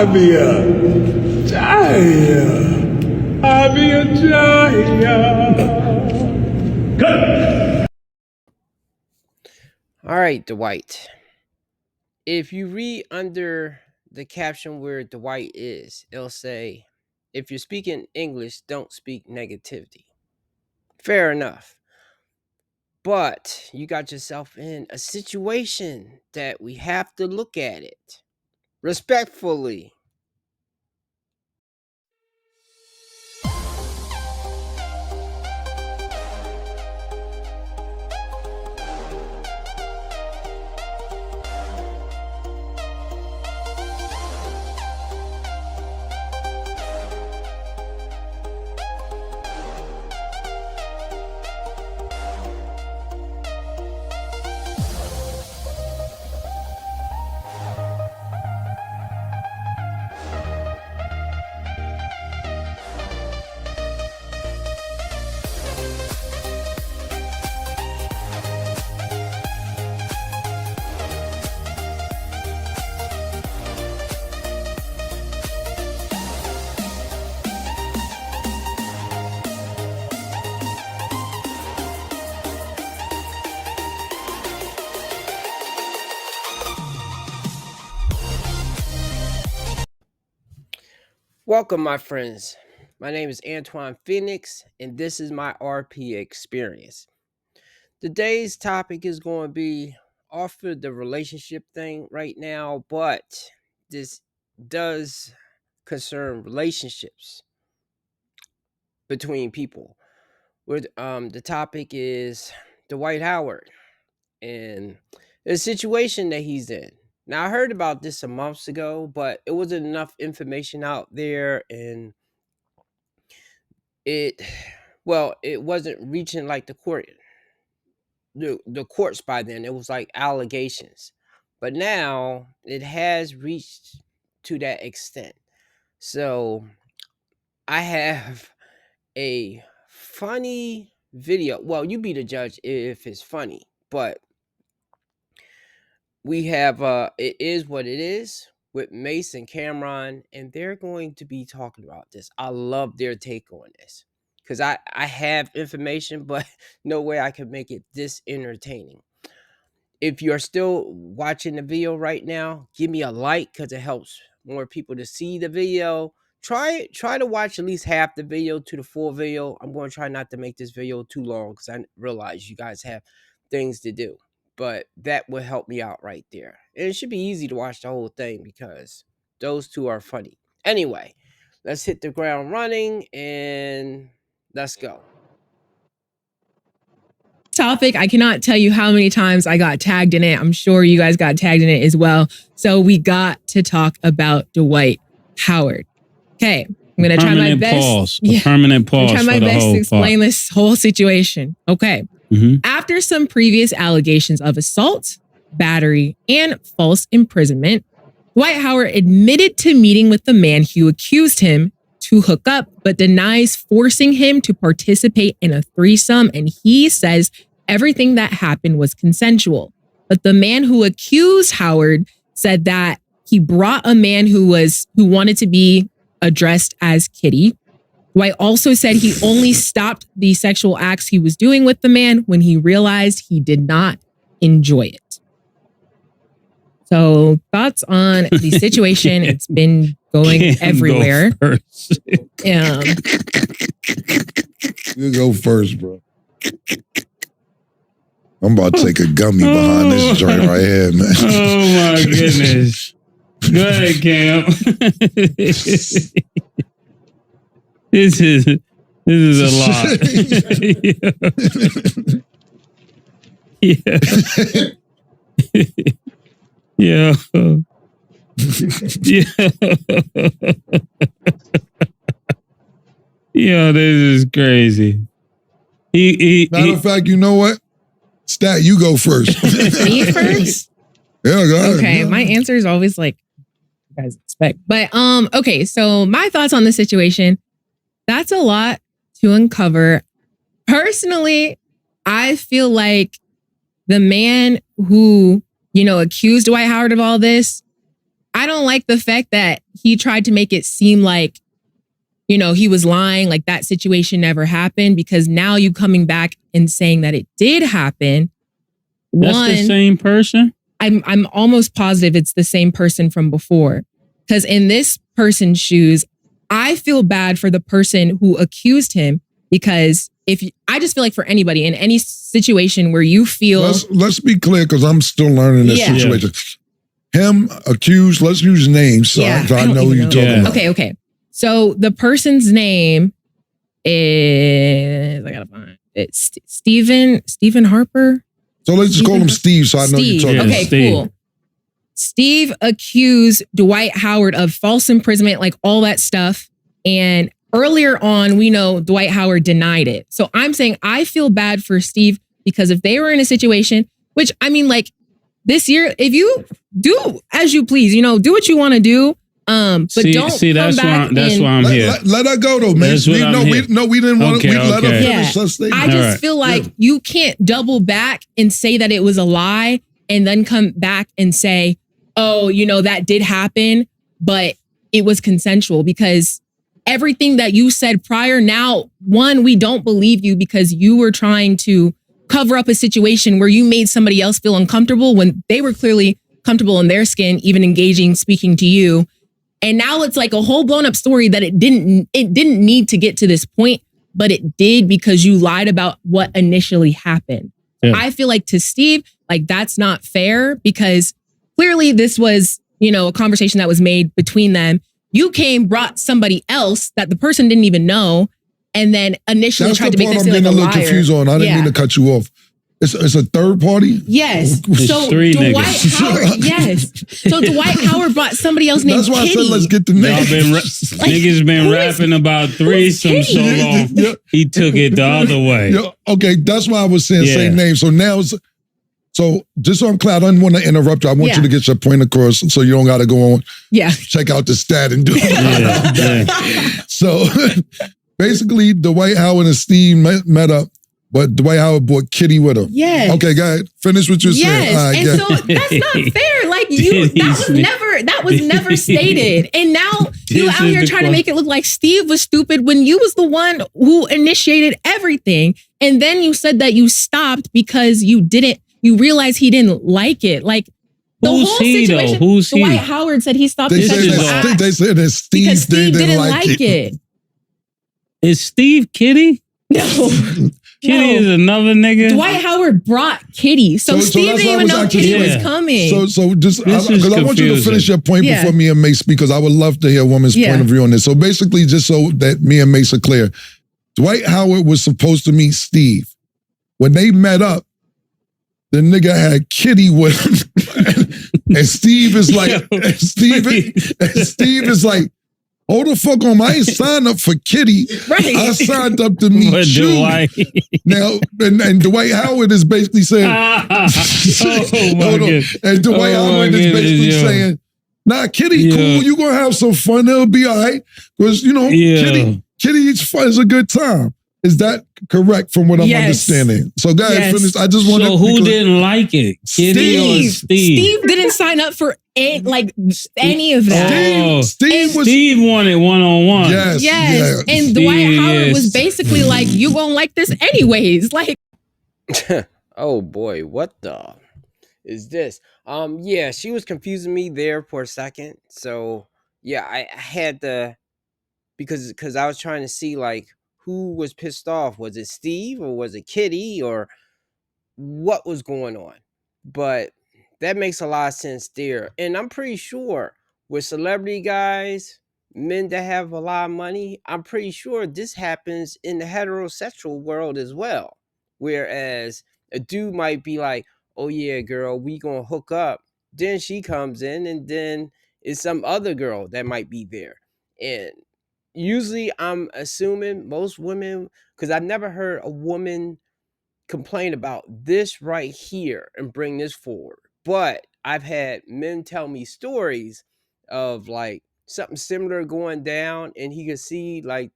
be a giant. I'll be a giant. Good. All right, Dwight. If you read under the caption where Dwight is, it'll say, if you're speaking English, don't speak negativity. Fair enough. But you got yourself in a situation that we have to look at it respectfully. Welcome, my friends. My name is Antoine Phoenix, and this is my RP experience. Today's topic is going to be off of the relationship thing right now, but this does concern relationships between people. The topic is Dwight Howard and the situation that he's in. Now, I heard about this some months ago, but it wasn't enough information out there, and it wasn't reaching like the courts by then. It was like allegations, but now it has reached to that extent. So I have a funny video. Well, you be the judge if it's funny, but we have it is what it is with Mace and Cameron, and they're going to be talking about this. I love their take on this because I have information, but no way I can make it this entertaining. If you're still watching the video right now, give me a like because it helps more people to see the video. Try to watch at least half the video to the full video. I'm going to try not to make this video too long because I realize you guys have things to do. But that will help me out right there. And it should be easy to watch the whole thing because those two are funny. Anyway, let's hit the ground running and let's go. Topic. I cannot tell you how many times I got tagged in it. I'm sure you guys got tagged in it as well. So we got to talk about Dwight Howard. Okay. I'm going to try my best. Pause. Permanent pause. I'm try my best to explain this whole situation. Okay. After some previous allegations of assault, battery, and false imprisonment, Dwight Howard admitted to meeting with the man who accused him to hook up, but denies forcing him to participate in a threesome. And he says everything that happened was consensual. But the man who accused Howard said that he brought a man who wanted to be addressed as Kitty. Dwight also said he only stopped the sexual acts he was doing with the man when he realized he did not enjoy it. So thoughts on the situation? It's been going everywhere. You go first, bro. I'm about to take a gummy behind this joint right here, man. Oh my goodness. Go ahead, Cam. This is a lot. Yeah. Yeah. Yeah, this is crazy. Matter of fact, you know what? Stat, you go first. Me first? Yeah, go ahead. Okay, yeah. my answer is always like you guys expect. But okay, so my thoughts on the situation. That's a lot to uncover. Personally, I feel like the man who, accused Dwight Howard of all this, I don't like the fact that he tried to make it seem like, you know, he was lying, like that situation never happened, because now you coming back and saying that it did happen. That's the same person? I'm almost positive it's the same person from before. Because in this person's shoes, I feel bad for the person who accused him, because I just feel like for anybody in any situation where you feel... Let's be clear, because I'm still learning this situation. Him accused, let's use names so I know who you're talking about. Okay. So the person's name is, I gotta find it. Stephen Harper. So let's just call him Steve, so I know you're talking about. Okay, cool. Steve accused Dwight Howard of false imprisonment, like all that stuff. And earlier on, we know Dwight Howard denied it. So I'm saying I feel bad for Steve, because if they were in a situation, which I mean, like this year, if you do as you please, you know, do what you want to do. But that's why I'm here. Let her go though, man. We didn't want to. Let her finish. I just feel like you can't double back and say that it was a lie and then come back and say, oh, you know, that did happen, but it was consensual, because everything that you said prior, now, one, we don't believe you because you were trying to cover up a situation where you made somebody else feel uncomfortable when they were clearly comfortable in their skin, even engaging, speaking to you. And now it's like a whole blown up story that it didn't need to get to this point, but it did because you lied about what initially happened. Yeah. I feel like to Steve, like that's not fair, because clearly this was, you know, a conversation that was made between them. You brought somebody else that the person didn't even know, and then initially tried to make them seem like a liar. I'm getting a little confused on. I didn't mean to cut you off. It's a third party? Yes. So three Dwight niggas. Howard, yes. So Dwight Howard brought somebody else named That's why Kitty. I said let's get the name. Niggas been rapping about threesome so long. He took it the other way. Okay, that's why I was saying same name. So now so just so I'm clear, I don't want to interrupt you. I want you to get your point across so you don't got to go on. Yeah. Check out the stat and do it. So basically, Dwight Howard and Steve met up. But Dwight Howard brought Kitty with him. Yes. Okay, go ahead. Finish what you're saying. Yes. And so that's not fair. Like that was never stated. And now you out here trying to make it look like Steve was stupid when you was the one who initiated everything. And then you said that you stopped because you realized he didn't like it. Like the whole situation. Who's he? Dwight Howard said he stopped. They said that Steve didn't like it. Is Steve Kitty? No. Kitty is another nigga. Dwight Howard brought Kitty. So Steve didn't even know Kitty was coming. So just, because I want you to finish your point before me and Mace speak, because I would love to hear a woman's point of view on this. So basically, just so that me and Mace are clear, Dwight Howard was supposed to meet Steve. When they met up, the nigga had Kitty with him. And Steve is like, Steve is like, hold the fuck on, I ain't signed up for Kitty. Right. I signed up to meet you. Now, and Dwight Howard is basically saying, and Dwight Howard is basically saying, nah, Kitty, cool, you gonna have some fun, it'll be all right. Because, you know, Kitty is fun, it's a good time. Is that correct from what I'm understanding? So go ahead, finish. I just want to. So who didn't like it? Kitty or Steve? Steve didn't sign up for any of that. Steve wanted one-on-one. Yes. And Dwight Howard was basically like, you gonna like this anyways. Like, oh boy, what the is this? Yeah, she was confusing me there for a second. So yeah, I had to, because I was trying to see like who was pissed off. Was it Steve or was it Kitty or what was going on? But that makes a lot of sense there. And I'm pretty sure with celebrity guys, men that have a lot of money, I'm pretty sure this happens in the heterosexual world as well. Whereas a dude might be like, oh yeah, girl, we gonna hook up. Then she comes in and then it's some other girl that might be there. And usually I'm assuming most women, because I've never heard a woman complain about this right here and bring this forward. But I've had men tell me stories of like something similar going down, and he could see like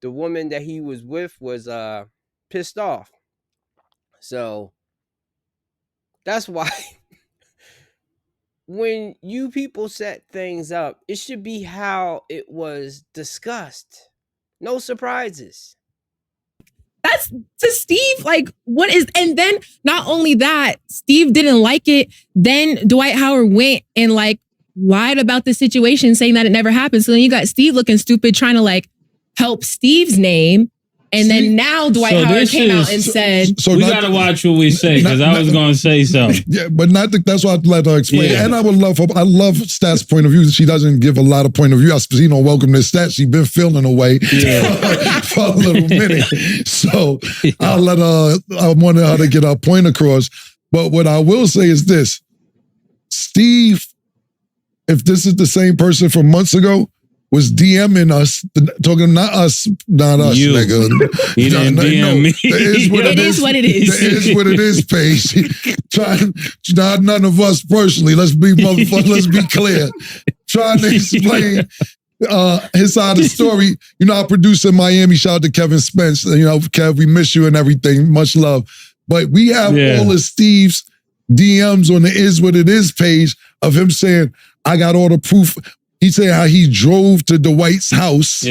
the woman that he was with was pissed off. So that's why when you people set things up, it should be how it was discussed. No surprises. That's to Steve. Like, what is, and then not only that, Steve didn't like it. Then Dwight Howard went and like lied about the situation, saying that it never happened. So then you got Steve looking stupid, trying to like help Steve's name. And then now Dwight Howard came out and said, we got to watch what we say, because I was going to say something. Yeah, but that's why I let her explain. Yeah. And I love Stat's point of view. She doesn't give a lot of point of view. Welcome to Stat. She's been feeling away for a little minute. So I wanted her to get her point across. But what I will say is this. Steve, if this is the same person from months ago, was DMing us, talking not us, you. Nigga. He didn't DM me. It is what it is. It is what it is, Paige. Not none of us personally. Let's be clear. Trying to explain his side of the story. You know, our producer in Miami, shout out to Kevin Spence. You know, Kev, we miss you and everything. Much love. But we have all of Steve's DMs on the Is What It Is page of him saying, I got all the proof. He said how he drove to Dwight's house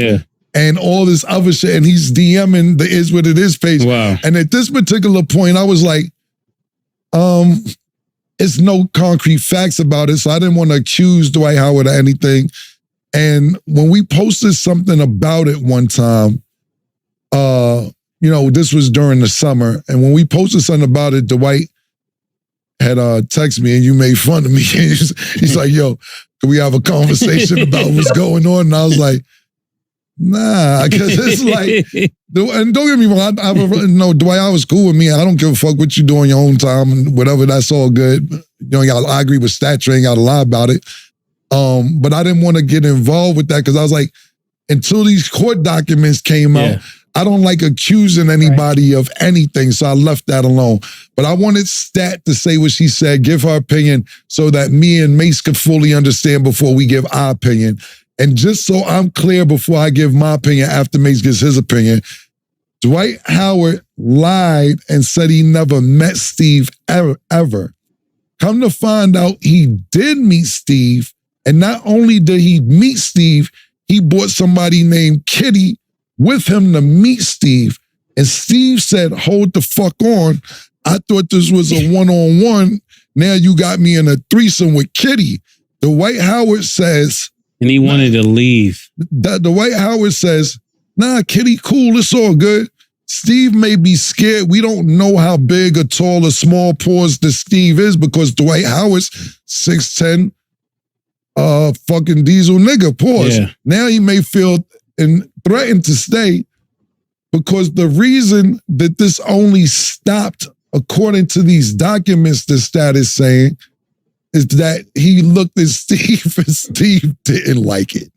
and all this other shit, and he's DMing the Is What It Is page. Wow. And at this particular point, I was like, it's no concrete facts about it, so I didn't want to accuse Dwight Howard of anything. And when we posted something about it one time, you know, this was during the summer, and when we posted something about it, Dwight had texted me, and you made fun of me. He's like, yo, can we have a conversation about what's going on? And I was like, nah, because it's like, and don't get me wrong, I Dwight Howard's cool with me. I don't give a fuck what you do on your own time and whatever, that's all good. You know, I agree with Stat, you ain't got to lie about it. But I didn't want to get involved with that because I was like, until these court documents came out, I don't like accusing anybody of anything, so I left that alone. But I wanted Stat to say what she said, give her opinion, so that me and Mace could fully understand before we give our opinion. And just so I'm clear before I give my opinion after Mace gives his opinion, Dwight Howard lied and said he never met Steve ever. Come to find out, he did meet Steve, and not only did he meet Steve, he brought somebody named Kitty with him to meet Steve. And Steve said, hold the fuck on. I thought this was a one-on-one. Now you got me in a threesome with Kitty. Dwight Howard says... And he wanted to leave. Dwight Howard says, nah, Kitty, cool, it's all good. Steve may be scared. We don't know how big or tall or small pause that Steve is because Dwight Howard's 6'10", fucking diesel nigga, pause. Yeah. Now he may feel... and threatened to stay because the reason that this only stopped, according to these documents that Stat is saying, is that he looked at Steve and Steve didn't like it.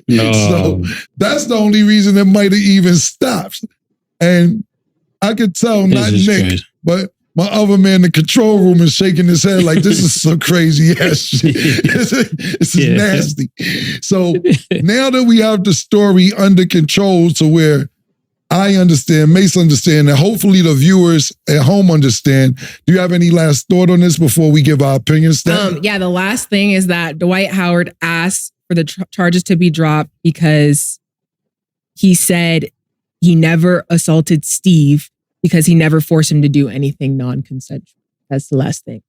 No. So that's the only reason it might have even stopped. And I could tell, not Nick, crazy. But my other man in the control room is shaking his head like, this is some crazy ass shit. This is nasty. So now that we have the story under control to where I understand, Mace understand, and hopefully the viewers at home understand, do you have any last thought on this before we give our opinions? Yeah, the last thing is that Dwight Howard asked for the charges to be dropped because he said he never assaulted Steve because he never forced him to do anything non-consensual. That's the last thing.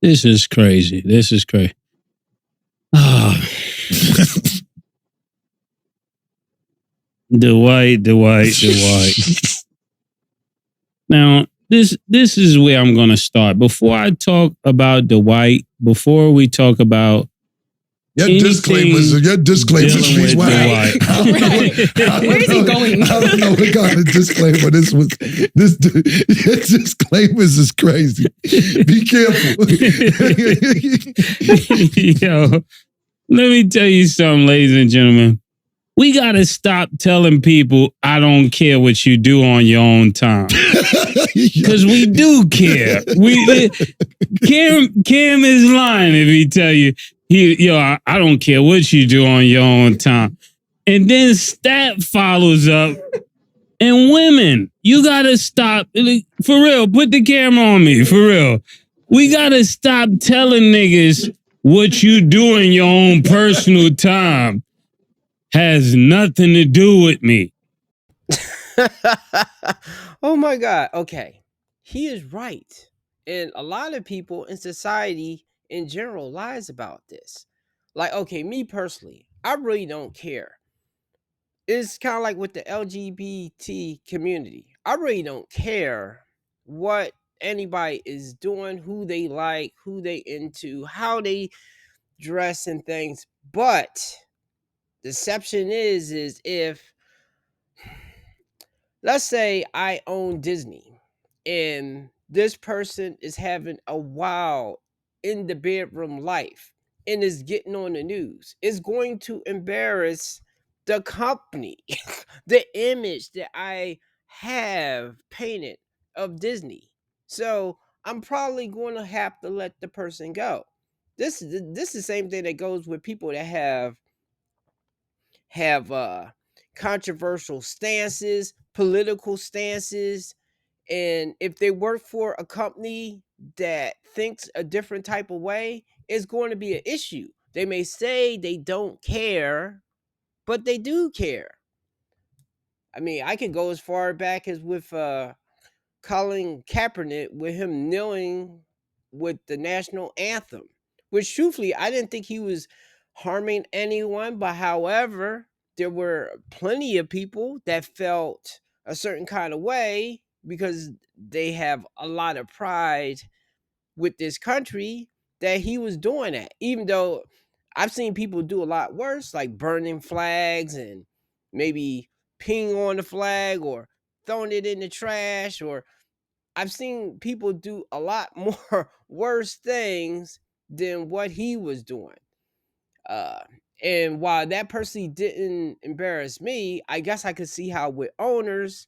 This is crazy. This is crazy. Oh. Dwight. Now, this is where I'm going to start. Before I talk about Dwight, before we talk about Your disclaimers, please. Where is he going? I don't know what kind of disclaimer this was. Your disclaimers is crazy. Be careful. Yo, let me tell you something, ladies and gentlemen. We got to stop telling people, I don't care what you do on your own time. Because we do care. Cam is lying if he tell you, I don't care what you do on your own time. And then Stat follows up. And women, you got to stop. For real, put the camera on me. For real. We got to stop telling niggas what you do in your own personal time has nothing to do with me. Oh my God. Okay. He is right. And a lot of people in society in general lies about this. Like, okay, me personally, I really don't care. It's kind of like with the LGBT community. I really don't care what anybody is doing, who they like, who they into, how they dress and things. But the exception is if, let's say I own Disney and this person is having a wild in the bedroom life and is getting on the news, it's going to embarrass the company, the image that I have painted of Disney. So I'm probably going to have to let the person go. This is the same thing that goes with people that have controversial stances, political stances, and if they work for a company that thinks a different type of way, it's going to be an issue. They may say they don't care, but they do care. I mean, I can go as far back as with Colin Kaepernick, with him kneeling with the national anthem, which truthfully, I didn't think he was harming anyone. But however, there were plenty of people that felt a certain kind of way because they have a lot of pride with this country that he was doing that. Even though I've seen people do a lot worse, like burning flags and maybe peeing on the flag or throwing it in the trash, or I've seen people do a lot more worse things than what he was doing. And while that person didn't embarrass me, I guess I could see how with owners,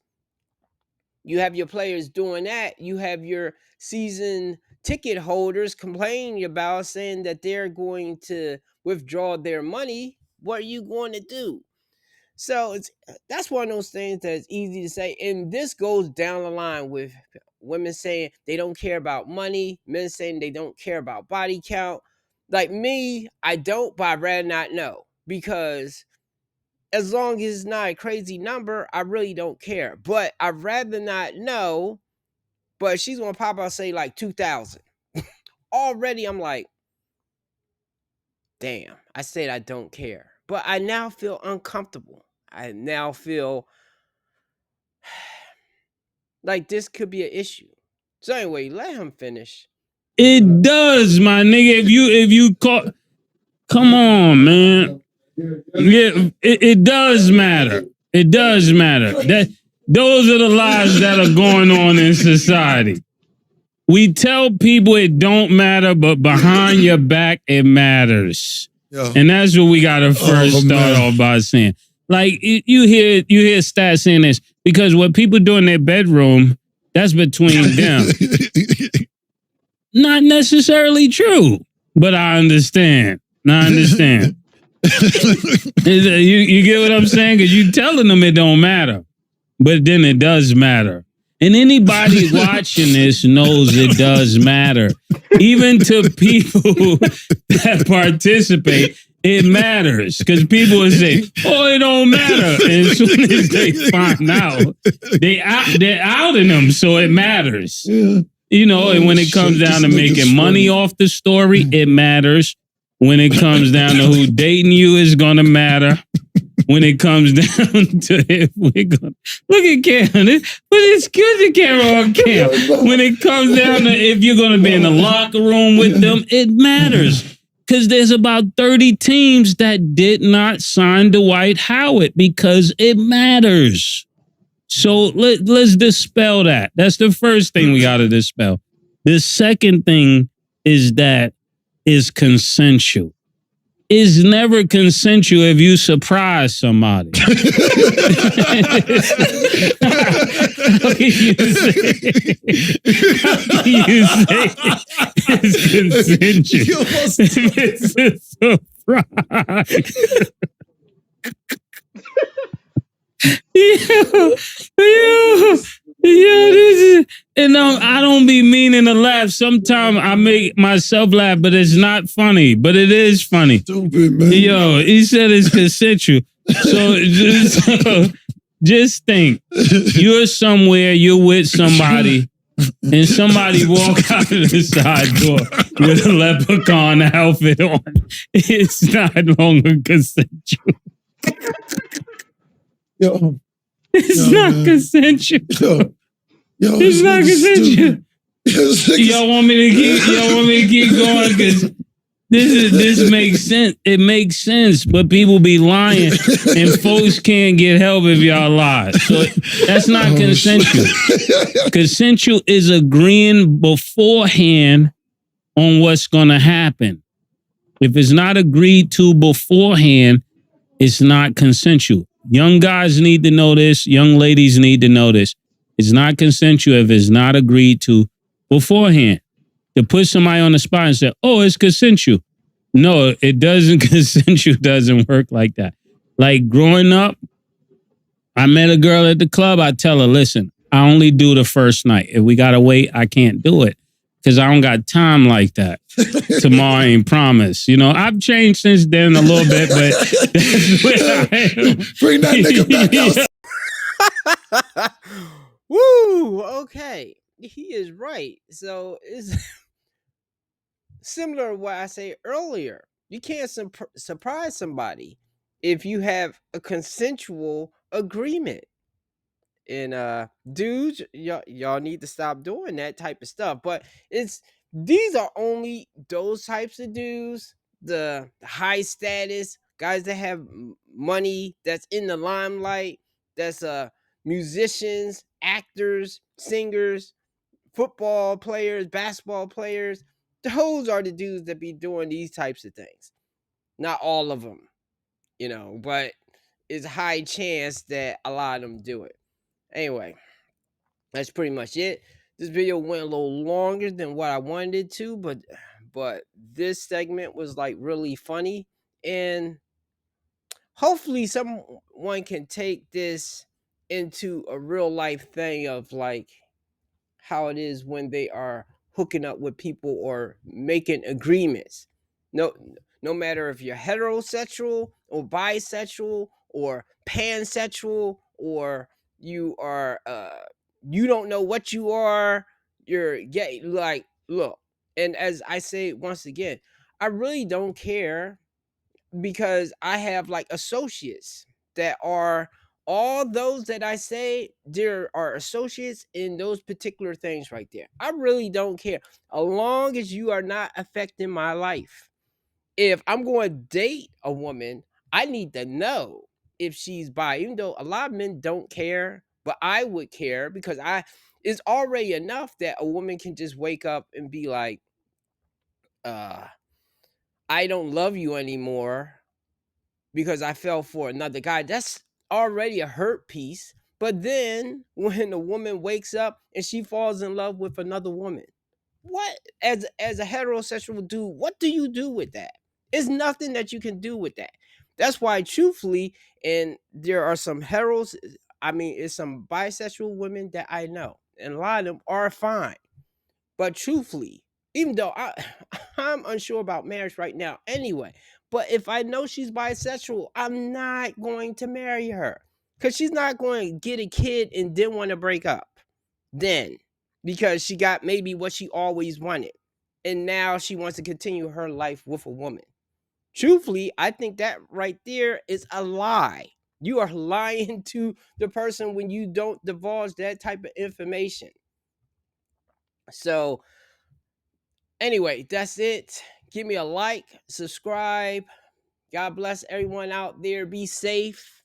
you have your players doing that. You have your season ticket holders complaining about, saying that they're going to withdraw their money. What are you going to do? So that's one of those things that's easy to say. And this goes down the line with women saying they don't care about money, men saying they don't care about body count. Like me, I don't, but I'd rather not know, because as long as it's not a crazy number, I really don't care. But I'd rather not know. But she's gonna pop out say like 2,000. Already I'm like, damn, I said I don't care. But I now feel uncomfortable. I now feel like this could be an issue. So anyway, let him finish. It does, my nigga. If you call, come on, man. Yeah, it does matter. It does matter. Those are the lies that are going on in society. We tell people it don't matter, but behind your back, it matters. Yeah. And that's what we got to first start off by saying. Like, you hear stats saying this, because what people do in their bedroom, that's between them. Not necessarily true, but I understand. You get what I'm saying? Because you telling them it don't matter, but then it does matter. And anybody watching this knows it does matter. Even to people that participate, it matters. Because people will say, oh, it don't matter. And as soon as they find out, they're outing them, so it matters. Yeah. You know, and when it comes down to making money off the story, it matters. When it comes down to who dating you is going to matter. When it comes down to if we're going to look at Cam, but it's good to camera on Cam. When it comes down to if you're going to be in the locker room with them, it matters. Because there's about 30 teams that did not sign Dwight Howard because it matters. So let's dispel that. That's the first thing we got to dispel. The second thing is that is consensual. It's never consensual if you surprise somebody. How can you say it's consensual? It's a surprise. And I don't be meaning to laugh. Sometimes I make myself laugh, but it's not funny. But it is funny. Stupid, man. Yo, he said it's consensual. So just think, you're somewhere, you're with somebody, and somebody walk out of the side door with a leprechaun outfit on. It's not longer consensual. It's not consensual. It's not consensual. Y'all want me to keep going? Because this makes sense. It makes sense, but people be lying, and folks can't get help if y'all lie. So that's not consensual. Consensual is agreeing beforehand on what's going to happen. If it's not agreed to beforehand, it's not consensual. Young guys need to know this. Young ladies need to know this. It's not consensual if it's not agreed to beforehand. To put somebody on the spot and say, oh, it's consensual. No, it doesn't. Consensual doesn't work like that. Like growing up, I met a girl at the club. I tell her, listen, I only do the first night. If we got to wait, I can't do it because I don't got time like that. Tomorrow ain't promised. You know, I've changed since then a little bit, but that's where I am. Bring that nigga back out. Woo! Okay. He is right. So it's similar to what I said earlier. You can't surprise somebody if you have a consensual agreement. And dudes, y'all need to stop doing that type of stuff. But these are only those types of dudes, the high status guys that have money, that's in the limelight, that's musicians, actors, singers, football players, basketball players. Those are the dudes that be doing these types of things. Not all of them, you know, but it's a high chance that a lot of them do it. Anyway, that's pretty much it. This video went a little longer than what I wanted it to, but this segment was like really funny, and hopefully someone can take this into a real life thing of like how it is when they are hooking up with people or making agreements. No matter if you're heterosexual or bisexual or pansexual, or you are you don't know what you are, you're gay. Like, look, and as I say once again, I really don't care, because I have like associates that are all those that I say, there are associates in those particular things right there. I really don't care, as long as you are not affecting my life. If I'm going to date a woman, I need to know if she's bi, even though a lot of men don't care, but I would care, because it's already enough that a woman can just wake up and be like, I don't love you anymore because I fell for another guy. That's already a hurt piece. But then when a woman wakes up and she falls in love with another woman, what, as a heterosexual dude, what do you do with that? It's nothing that you can do with that. That's why, truthfully, and there are some it's some bisexual women that I know, and a lot of them are fine. But truthfully, even though I'm unsure about marriage right now anyway, but if I know she's bisexual, I'm not going to marry her, because she's not going to get a kid and then want to break up then, because she got maybe what she always wanted, and now she wants to continue her life with a woman. Truthfully, I think that right there is a lie. You are lying to the person when you don't divulge that type of information. So anyway, that's it. Give me a like, subscribe. God bless everyone out there. Be safe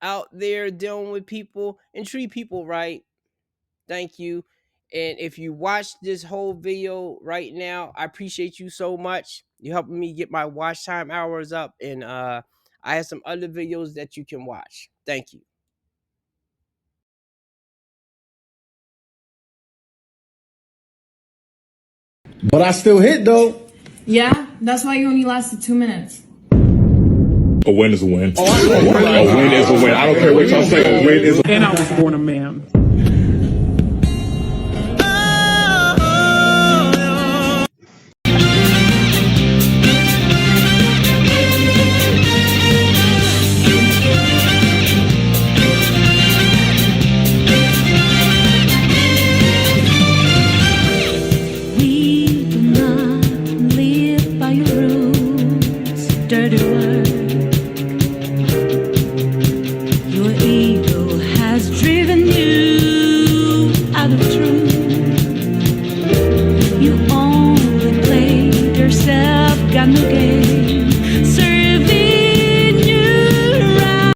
out there dealing with people, and treat people right. Thank you. And if you watched this whole video right now, I appreciate you so much. You're helping me get my watch time hours up, and I have some other videos that you can watch. Thank you. But I still hit though. Yeah, that's why you only lasted 2 minutes. A win is a win. A win is a win. I don't care what y'all say. A win is a win. And I was born a man. yourself, got no game.